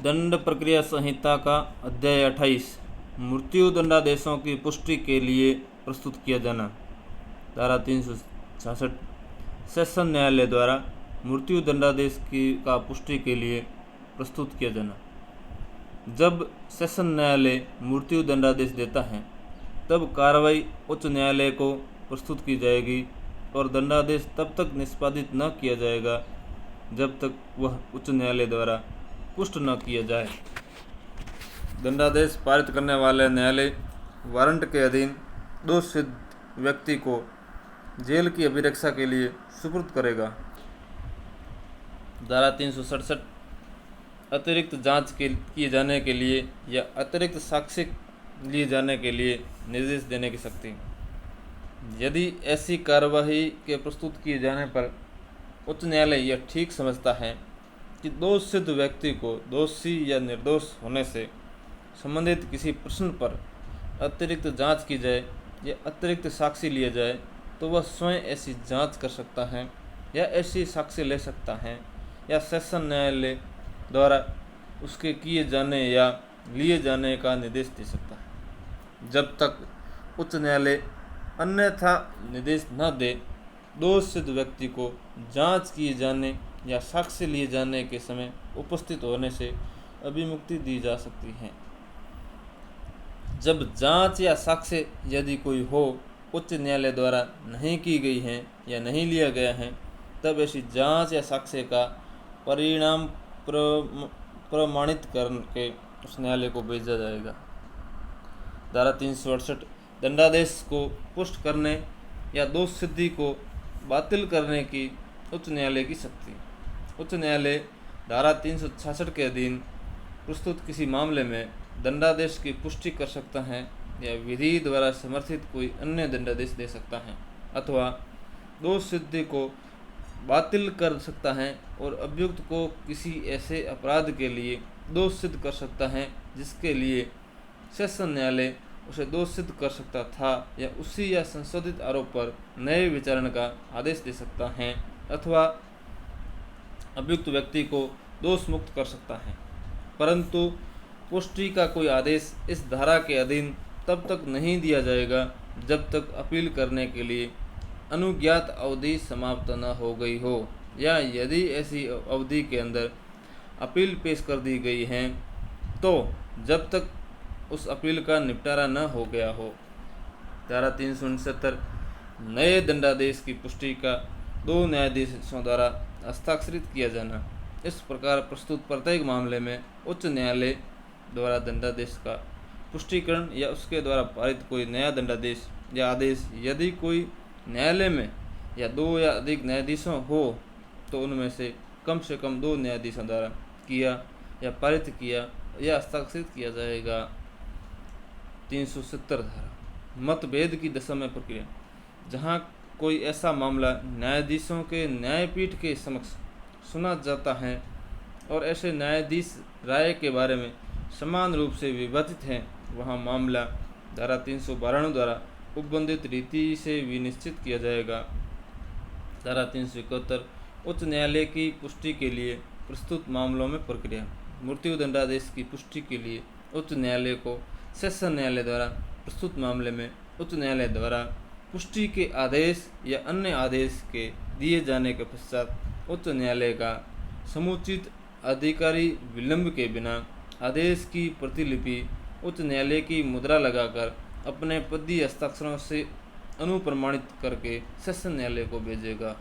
दंड प्रक्रिया संहिता का अध्याय 28 मृत्यु दंडादेशों की पुष्टि के लिए प्रस्तुत किया जाना। धारा 366 सेशन न्यायालय द्वारा मृत्यु दंडादेश का पुष्टि के लिए प्रस्तुत किया जाना। जब सेशन न्यायालय मृत्यु दंडादेश देता है तब कार्रवाई उच्च न्यायालय को प्रस्तुत की जाएगी और दंडादेश तब तक निष्पादित न किया जाएगा जब तक वह उच्च न्यायालय द्वारा पुष्ट न किया जाए। दंडादेश पारित करने वाले न्यायालय वारंट के अधीन दोषसिद्ध व्यक्ति को जेल की अभिरक्षा के लिए सुपुर्द करेगा। धारा 367 अतिरिक्त जांच किए जाने के लिए या अतिरिक्त साक्ष्य लिए जाने के लिए निर्देश देने की शक्ति। यदि ऐसी कार्यवाही के प्रस्तुत किए जाने पर उच्च न्यायालय यह ठीक समझता है कि दोष सिद्ध व्यक्ति को दोषी या निर्दोष होने से संबंधित किसी प्रश्न पर अतिरिक्त जांच की जाए या अतिरिक्त साक्ष्य लिया जाए तो वह स्वयं ऐसी जांच कर सकता है या ऐसी साक्ष्य ले सकता है या सेशन न्यायालय द्वारा उसके किए जाने या लिए जाने का निर्देश दे सकता है। जब तक उच्च न्यायालय अन्यथा निर्देश न दे दोष सिद्ध व्यक्ति को जांच किए जाने या साक्ष्य लिए जाने के समय उपस्थित होने से अभिमुक्ति दी जा सकती है। जब जांच या साक्ष्य यदि कोई हो उच्च न्यायालय द्वारा नहीं की गई है या नहीं लिया गया है तब ऐसी जांच या साक्ष्य का परिणाम प्रमाणित करके उस न्यायालय को भेजा जाएगा। धारा 368 दंडादेश को पुष्ट करने या दोष सिद्धि को बातिल करने की उच्च न्यायालय की शक्ति। उच्च न्यायालय धारा 366 के अधीन प्रस्तुत किसी मामले में दंडादेश की पुष्टि कर सकता है या विधि द्वारा समर्थित कोई अन्य दंडादेश दे सकता है अथवा दोष सिद्धि को बातिल कर सकता है और अभियुक्त को किसी ऐसे अपराध के लिए दोष सिद्ध कर सकता है जिसके लिए सेशन न्यायालय उसे दोष सिद्ध कर सकता था या उसी या संशोधित आरोप पर नए विचारण का आदेश दे सकता है अथवा अभियुक्त व्यक्ति को दोष मुक्त कर सकता है। परंतु पुष्टि का कोई आदेश इस धारा के अधीन तब तक नहीं दिया जाएगा जब तक अपील करने के लिए अनुज्ञात अवधि समाप्त न हो गई हो या यदि ऐसी अवधि के अंदर अपील पेश कर दी गई है तो जब तक उस अपील का निपटारा न हो गया हो। धारा 369 नए दंडादेश की पुष्टि का दो न्यायाधीशों द्वारा हस्ताक्षरित किया जाना। इस प्रकार प्रस्तुत प्रत्येक मामले में उच्च न्यायालय द्वारा दंडादेश का पुष्टिकरण या उसके द्वारा पारित कोई नया दंडादेश या आदेश यदि कोई न्यायालय में या दो या अधिक न्यायाधीशों हो तो उनमें से कम दो न्यायाधीशों द्वारा किया या पारित किया या हस्ताक्षरित किया जाएगा। 370 धारा मतभेद की दशा में प्रक्रिया। जहाँ कोई ऐसा मामला न्यायाधीशों के न्यायपीठ के समक्ष सुना जाता है और ऐसे न्यायाधीश राय के बारे में समान रूप से विभाजित हैं वहाँ मामला धारा 392 द्वारा उपबंधित रीति से विनिश्चित किया जाएगा। धारा 371 उच्च न्यायालय की पुष्टि के लिए प्रस्तुत मामलों में प्रक्रिया। मृत्यु दंडादेश की पुष्टि के लिए उच्च न्यायालय को सेशन न्यायालय द्वारा प्रस्तुत मामले में उच्च न्यायालय द्वारा पुष्टि के आदेश या अन्य आदेश के दिए जाने के पश्चात उच्च न्यायालय का समुचित अधिकारी विलंब के बिना आदेश की प्रतिलिपि उच्च न्यायालय की मुद्रा लगाकर अपने पदीय हस्ताक्षरों से अनुप्रमाणित करके सेशन न्यायालय को भेजेगा।